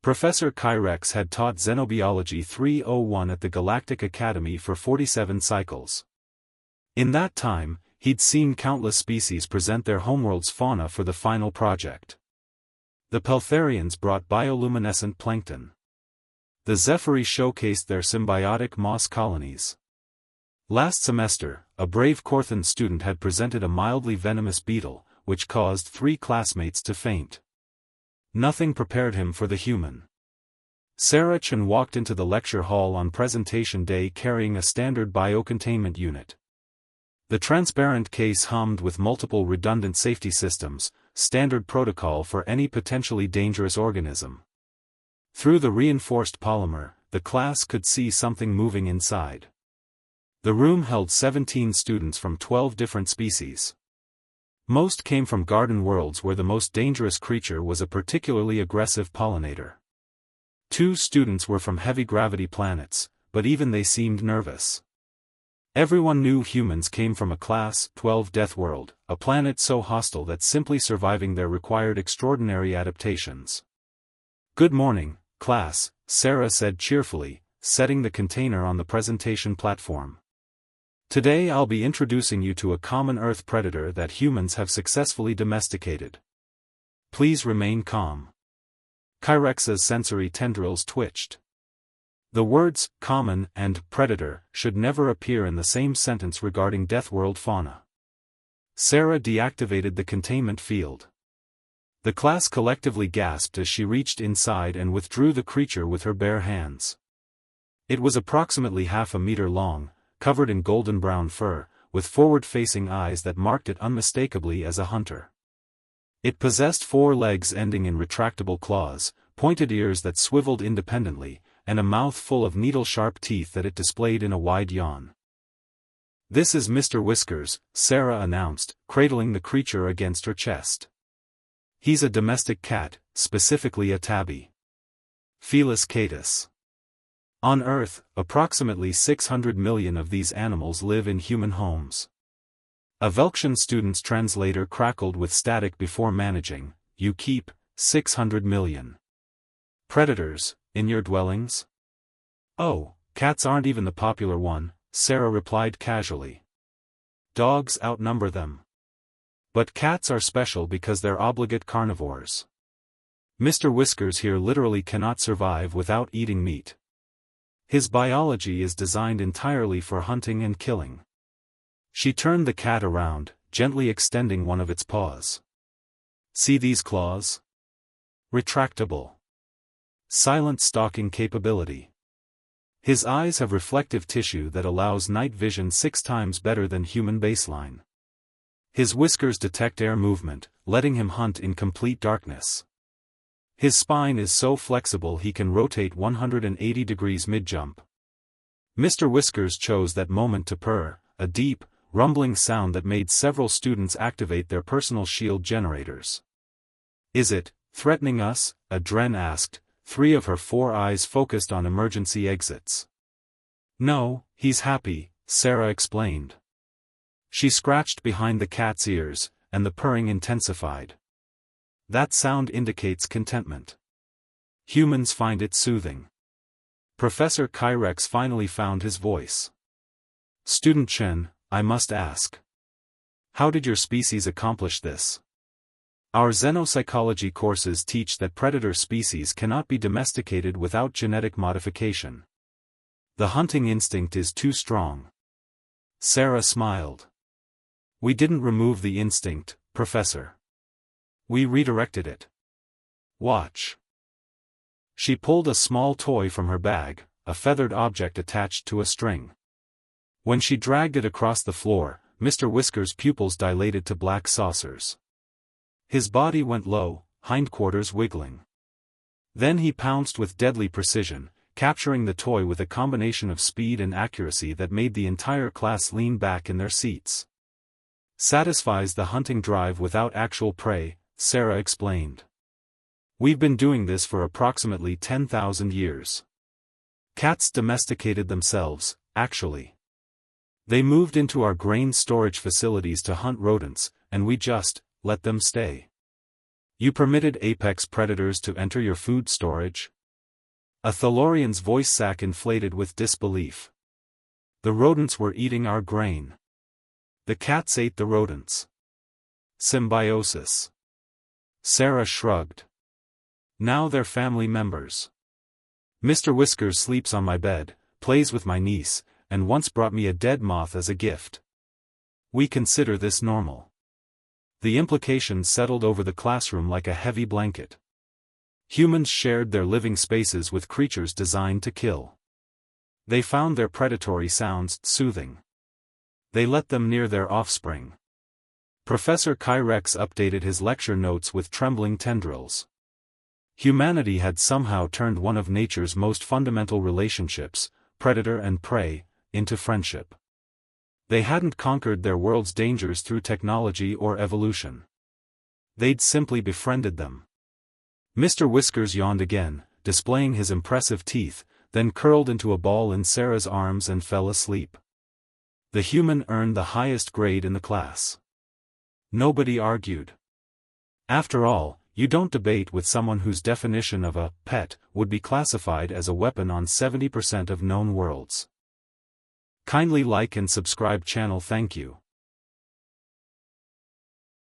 Professor Kyrex had taught Xenobiology 301 at the Galactic Academy for 47 cycles. In that time, he'd seen countless species present their homeworld's fauna for the final project. The Peltharians brought bioluminescent plankton. The Zephyri showcased their symbiotic moss colonies. Last semester, a brave Corthan student had presented a mildly venomous beetle, which caused 3 classmates to faint. Nothing prepared him for the human. Sarah Chen walked into the lecture hall on presentation day carrying a standard biocontainment unit. The transparent case hummed with multiple redundant safety systems, standard protocol for any potentially dangerous organism. Through the reinforced polymer, the class could see something moving inside. The room held 17 students from 12 different species. Most came from garden worlds where the most dangerous creature was a particularly aggressive pollinator. 2 students were from heavy gravity planets, but even they seemed nervous. Everyone knew humans came from a Class 12 Deathworld, a planet so hostile that simply surviving there required extraordinary adaptations. "Good morning, class," Sarah said cheerfully, setting the container on the presentation platform. "Today I'll be introducing you to a common Earth predator that humans have successfully domesticated. Please remain calm." Kyrex's sensory tendrils twitched. The words "common" and "predator" should never appear in the same sentence regarding Deathworld fauna. Sarah deactivated the containment field. The class collectively gasped as she reached inside and withdrew the creature with her bare hands. It was approximately half a meter long, covered in golden brown fur, with forward-facing eyes that marked it unmistakably as a hunter. It possessed 4 legs ending in retractable claws, pointed ears that swiveled independently, and a mouth full of needle-sharp teeth that it displayed in a wide yawn. "This is Mr. Whiskers," Sarah announced, cradling the creature against her chest. "He's a domestic cat, specifically a tabby. Felis catus. On Earth, approximately 600 million of these animals live in human homes." A Velkshan student's translator crackled with static before managing, "You keep 600 million predators in your dwellings?" "Oh, cats aren't even the popular one," Sarah replied casually. "Dogs outnumber them. But cats are special because they're obligate carnivores. Mr. Whiskers here literally cannot survive without eating meat. His biology is designed entirely for hunting and killing." She turned the cat around, gently extending one of its paws. "See these claws? Retractable. Silent stalking capability. His eyes have reflective tissue that allows night vision 6 times better than human baseline. His whiskers detect air movement, letting him hunt in complete darkness. His spine is so flexible he can rotate 180 degrees mid-jump." Mr. Whiskers chose that moment to purr, a deep, rumbling sound that made several students activate their personal shield generators. "Is it threatening us?" Adren asked, 3 of her 4 eyes focused on emergency exits. "No, he's happy," Sarah explained. She scratched behind the cat's ears, and the purring intensified. "That sound indicates contentment. Humans find it soothing." Professor Kyrex finally found his voice. "Student Chen, I must ask. How did your species accomplish this? Our xenopsychology courses teach that predator species cannot be domesticated without genetic modification. The hunting instinct is too strong." Sarah smiled. "We didn't remove the instinct, Professor. We redirected it. Watch." She pulled a small toy from her bag, a feathered object attached to a string. When she dragged it across the floor, Mr. Whisker's pupils dilated to black saucers. His body went low, hindquarters wiggling. Then he pounced with deadly precision, capturing the toy with a combination of speed and accuracy that made the entire class lean back in their seats. "Satisfies the hunting drive without actual prey," Sarah explained. "We've been doing this for approximately 10,000 years. Cats domesticated themselves, actually. They moved into our grain storage facilities to hunt rodents, and we just let them stay. You permitted apex predators to enter your food storage?" A Thalorian's voice sack inflated with disbelief. The rodents were eating our grain. The cats ate the rodents. Symbiosis. Sarah shrugged. Now they're family members. Mr. Whiskers sleeps on my bed, plays with my niece, and once brought me a dead moth as a gift. We consider this normal. The implications settled over the classroom like a heavy blanket. Humans shared their living spaces with creatures designed to kill. They found their predatory sounds soothing. They let them near their offspring. Professor Kyrex updated his lecture notes with trembling tendrils. Humanity had somehow turned one of nature's most fundamental relationships, predator and prey, into friendship. They hadn't conquered their world's dangers through technology or evolution. They'd simply befriended them. Mr. Whiskers yawned again, displaying his impressive teeth, then curled into a ball in Sarah's arms and fell asleep. The human earned the highest grade in the class. Nobody argued. After all, you don't debate with someone whose definition of a pet would be classified as a weapon on 70% of known worlds. Kindly like and subscribe channel, thank you.